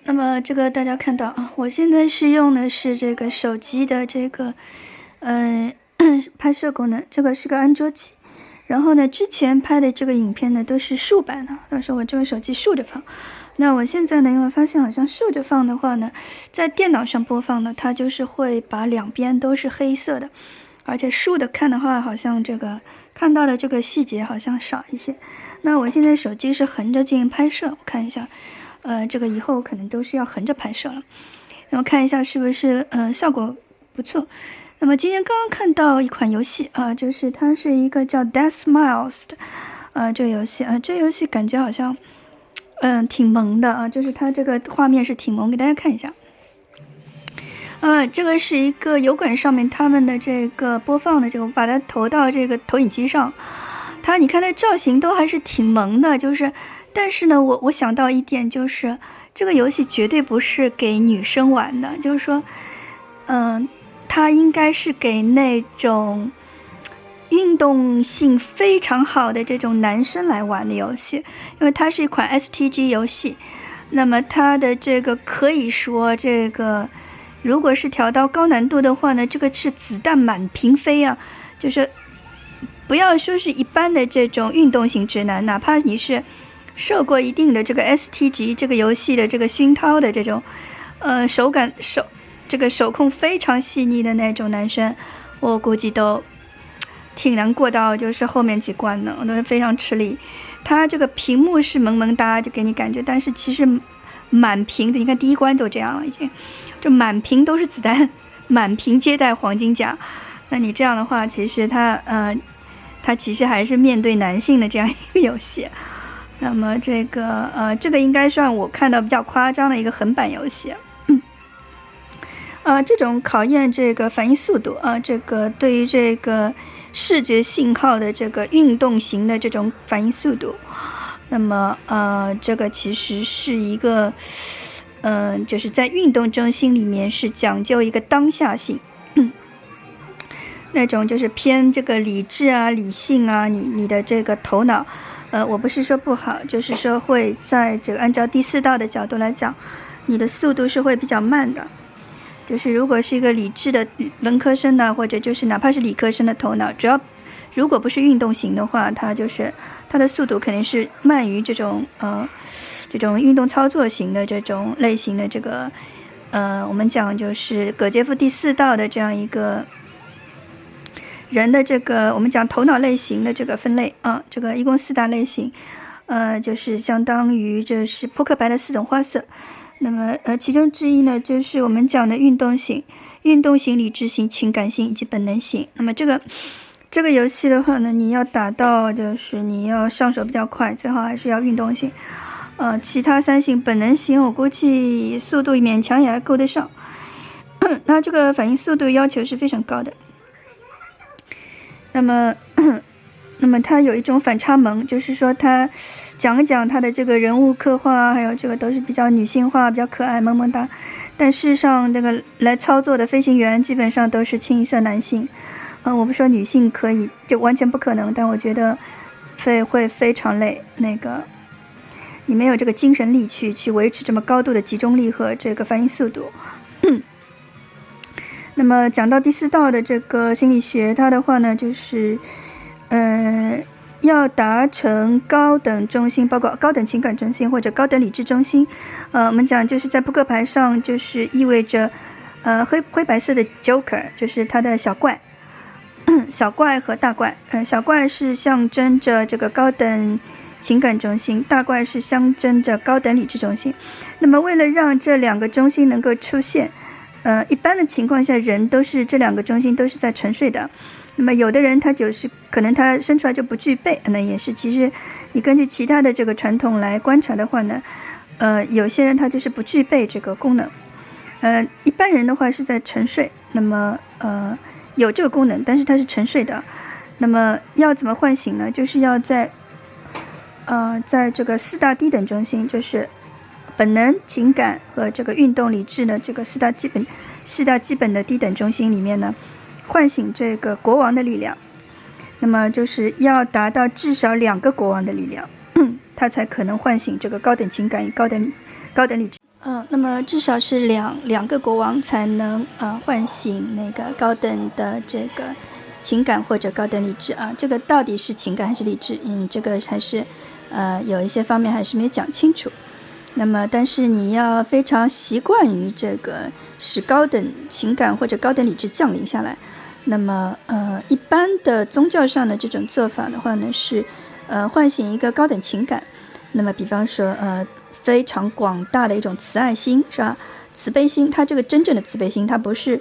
那么这个大家看到啊，我现在是用的是这个手机的这个拍摄功能，这个是个安卓机。然后呢，之前拍的这个影片呢都是竖版的，到时候我这个手机竖着放。那我现在呢，因为发现好像竖着放的话呢，在电脑上播放呢，它就是会把两边都是黑色的，而且竖的看的话，好像这个看到的这个细节好像少一些。那我现在手机是横着进行拍摄，我看一下，这个以后可能都是要横着拍摄了。那么看一下是不是效果不错。那么今天刚刚看到一款游戏啊，就是它是一个叫 Death Smiles 的这个游戏啊，这个游戏感觉好像挺萌的啊，就是它这个画面是挺萌，给大家看一下。这个是一个油管上面他们的这个播放的这个，我把它投到这个投影机上，你看它造型都还是挺萌的，就是但是呢，我想到一点，就是这个游戏绝对不是给女生玩的，就是说它应该是给那种运动性非常好的这种男生来玩的游戏，因为它是一款 STG 游戏。那么它的这个可以说这个如果是调到高难度的话呢，这个是子弹满屏飞啊，就是不要说是一般的这种运动型直男，哪怕你是受过一定的这个 STG 这个游戏的这个熏陶的这种手控非常细腻的那种男生，我估计都挺难过到就是后面几关的，我都是非常吃力。它这个屏幕是萌萌哒就给你感觉，但是其实满屏的，你看第一关都这样了，已经就满屏都是子弹，满屏皆带黄金甲。那你这样的话，其实它其实还是面对男性的这样一个游戏。那么这个应该算我看到比较夸张的一个横版游戏。这种考验这个反应速度啊，这个对于这个视觉信号的这个运动型的这种反应速度，那么这个其实是一个就是在运动中心里面是讲究一个当下性，那种就是偏这个理智啊、理性啊，你的这个头脑，我不是说不好，就是说会在这个按照第四道的角度来讲，你的速度是会比较慢的。就是如果是一个理智的文科生呢，或者就是哪怕是理科生的头脑，主要如果不是运动型的话，它的速度肯定是慢于这种运动操作型的这种类型的这个我们讲就是葛杰夫第四道的这样一个人的这个我们讲头脑类型的这个分类啊，这个一共4大类型，就是相当于这是扑克牌的4种花色。那么其中之一呢，就是我们讲的运动型、理智型、情感性以及本能型。那么这个游戏的话呢，你要达到就是你要上手比较快，最好还是要运动型。其他3型本能型，我估计速度勉强也还够得上。那这个反应速度要求是非常高的。那么它有一种反差萌，就是说它讲一讲它的这个人物刻画，还有这个都是比较女性化、比较可爱、萌萌哒。但事实上，这个来操作的飞行员基本上都是清一色男性。我不说女性可以，就完全不可能，但我觉得会非常累。那个你没有这个精神力去维持这么高度的集中力和这个反应速度。那么讲到第4道的这个心理学，它的话呢，就是要达成高等中心，包括高等情感中心或者高等理智中心。我们讲就是在扑克牌上，就是意味着灰白色的 Joker 就是它的小怪，小怪和大怪。小怪是象征着这个高等情感中心，大怪是象征着高等理智中心。那么为了让这2个中心能够出现，一般的情况下人都是这2个中心都是在沉睡的。那么有的人他就是可能他生出来就不具备，那也是其实你根据其他的这个传统来观察的话呢，有些人他就是不具备这个功能。一般人的话是在沉睡，那么有这个功能，但是他是沉睡的。那么要怎么唤醒呢？就是要在这个4大低等中心，就是本能、情感和这个运动理智的这个4大基本的低等中心里面呢，唤醒这个国王的力量。那么就是要达到至少2个国王的力量，它才可能唤醒这个高等情感与高等理智。那么至少是两个国王才能唤醒那个高等的这个情感或者高等理智啊。这个到底是情感还是理智？这个还是有一些方面还是没有讲清楚。那么但是你要非常习惯于这个使高等情感或者高等理智降临下来。那么一般的宗教上的这种做法的话呢，是唤醒一个高等情感。那么比方说非常广大的一种慈爱心，是吧？慈悲心，它这个真正的慈悲心，它不是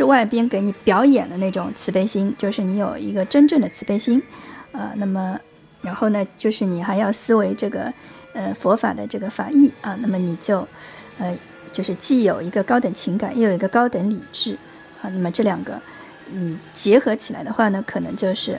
外边给你表演的那种慈悲心，就是你有一个真正的慈悲心那么然后呢，就是你还要思维这个佛法的这个法义那么你就是既有一个高等情感，又有一个高等理智那么这两个你结合起来的话呢，可能就是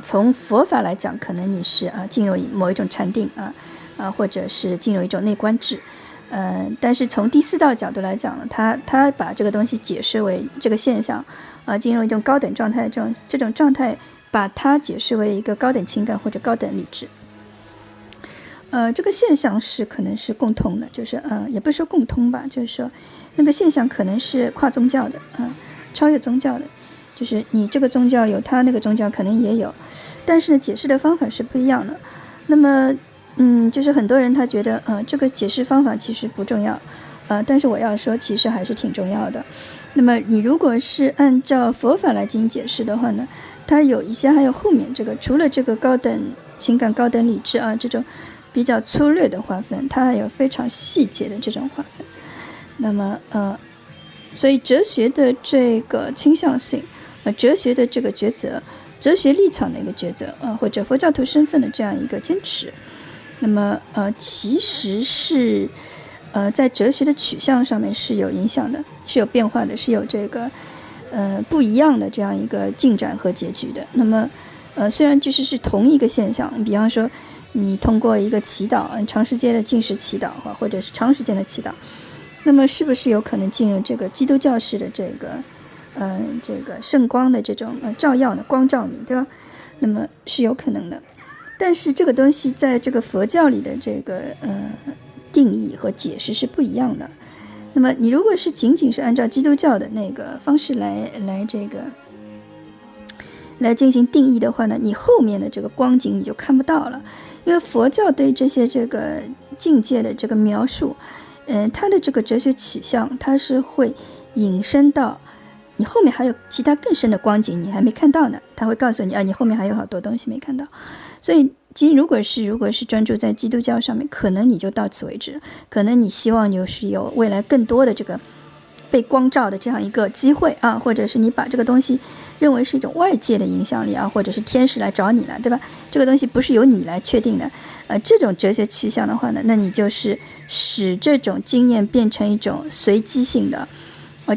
从佛法来讲，可能你是进入某一种禅定或者是进入一种内观智但是从第四道角度来讲呢，他把这个东西解释为这个现象进入一种高等状态，这种状态把它解释为一个高等情感或者高等理智这个现象是可能是共通的，就是也不是说共通吧，就是说那个现象可能是跨宗教的超越宗教的，就是你这个宗教有，他那个宗教可能也有，但是解释的方法是不一样的。那么就是很多人他觉得这个解释方法其实不重要但是我要说其实还是挺重要的。那么你如果是按照佛法来进行解释的话呢，它有一些还有后面这个除了这个高等情感高等理智这种比较粗略的划分，它还有非常细节的这种划分。那么所以哲学的这个倾向性哲学的这个抉择，哲学立场的一个抉择或者佛教徒身份的这样一个坚持，那么其实是在哲学的取向上面是有影响的，是有变化的，是有这个不一样的这样一个进展和结局的。那么虽然就是是同一个现象，比方说你通过一个祈祷长时间的禁食祈祷或者是长时间的祈祷，那么是不是有可能进入这个基督教式的这个圣光的这种照耀呢，光照你，对吧？那么是有可能的。但是这个东西在这个佛教里的这个定义和解释是不一样的。那么你如果是仅仅是按照基督教的那个方式来进行定义的话呢，你后面的这个光景你就看不到了。因为佛教对这些这个境界的这个描述它的这个哲学取向，它是会引申到你后面还有其他更深的光景你还没看到呢，他会告诉你你后面还有好多东西没看到。所以其实如果是专注在基督教上面，可能你就到此为止，可能你希望就是有未来更多的这个被光照的这样一个机会或者是你把这个东西认为是一种外界的影响力或者是天使来找你了，对吧？这个东西不是由你来确定的这种哲学趋向的话呢，那你就是使这种经验变成一种随机性的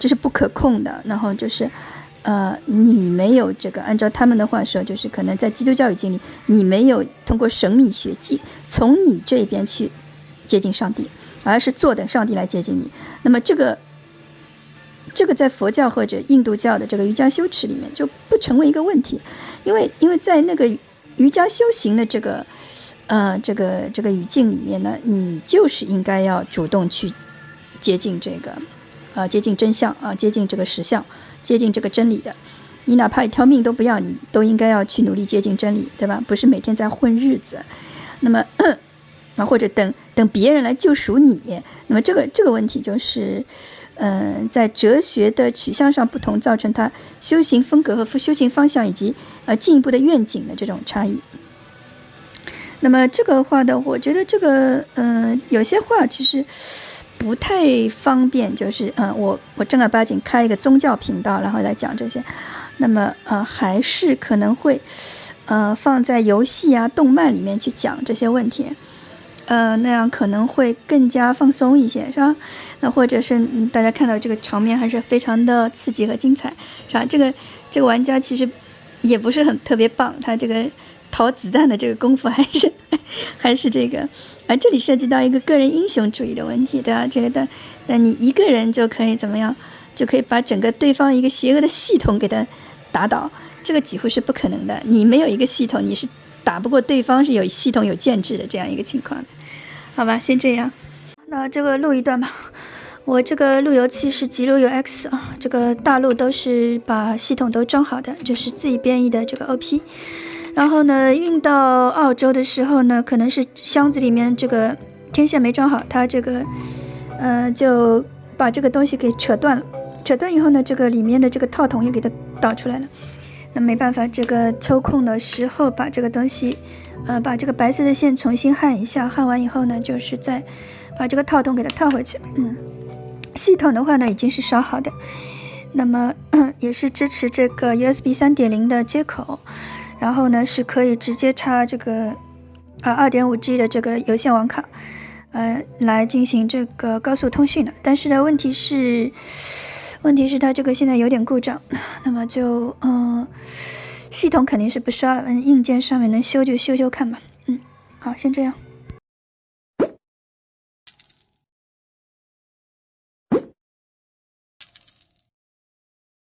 就是不可控的，然后就是你没有这个按照他们的话说，就是可能在基督教语境里，你没有通过神秘学迹从你这边去接近上帝，而是坐等上帝来接近你。那么这个在佛教或者印度教的这个瑜伽修持里面就不成为一个问题，因为在那个瑜伽修行的这个语境里面呢，你就是应该要主动去接近这个接近真相接近这个实相，接近这个真理的。你哪怕一条命都不要，你都应该要去努力接近真理，对吧？不是每天在混日子。那么或者等别人来救赎你。那么这个问题就是在哲学的取向上不同，造成它修行风格和修行方向以及进一步的愿景的这种差异。那么这个话的，我觉得这个有些话其实不太方便，就是我正儿八经开一个宗教频道然后来讲这些，那么还是可能会放在游戏动漫里面去讲这些问题，那样可能会更加放松一些，是吧？那或者是大家看到这个场面还是非常的刺激和精彩，是吧？这个玩家其实也不是很特别棒，他这个逃子弹的这个功夫还是这个这里涉及到一个个人英雄主义的问题，对吧？这个那你一个人就可以怎么样，就可以把整个对方一个邪恶的系统给他打倒，这个几乎是不可能的。你没有一个系统，你是打不过对方是有系统有建制的这样一个情况。好吧，先这样。那这个录一段吧。我这个路由器是极路由 X 啊，这个大陆都是把系统都装好的，就是自己编译的这个 OP。然后呢，运到澳洲的时候呢，可能是箱子里面这个天线没装好，它这个就把这个东西给扯断了。扯断以后呢，这个里面的这个套筒也给它导出来了。那没办法，这个抽空的时候把这个东西，把这个白色的线重新焊一下，焊完以后呢，就是再把这个套筒给它套回去。系统的话呢，已经是烧好的，那么也是支持这个 USB 3.0 的接口，然后呢是可以直接插这个2.5G 的这个有线网卡，来进行这个高速通讯的。但是呢，问题是它这个现在有点故障，那么就系统肯定是不刷了，硬件上面能修就修修看吧。好，先这样。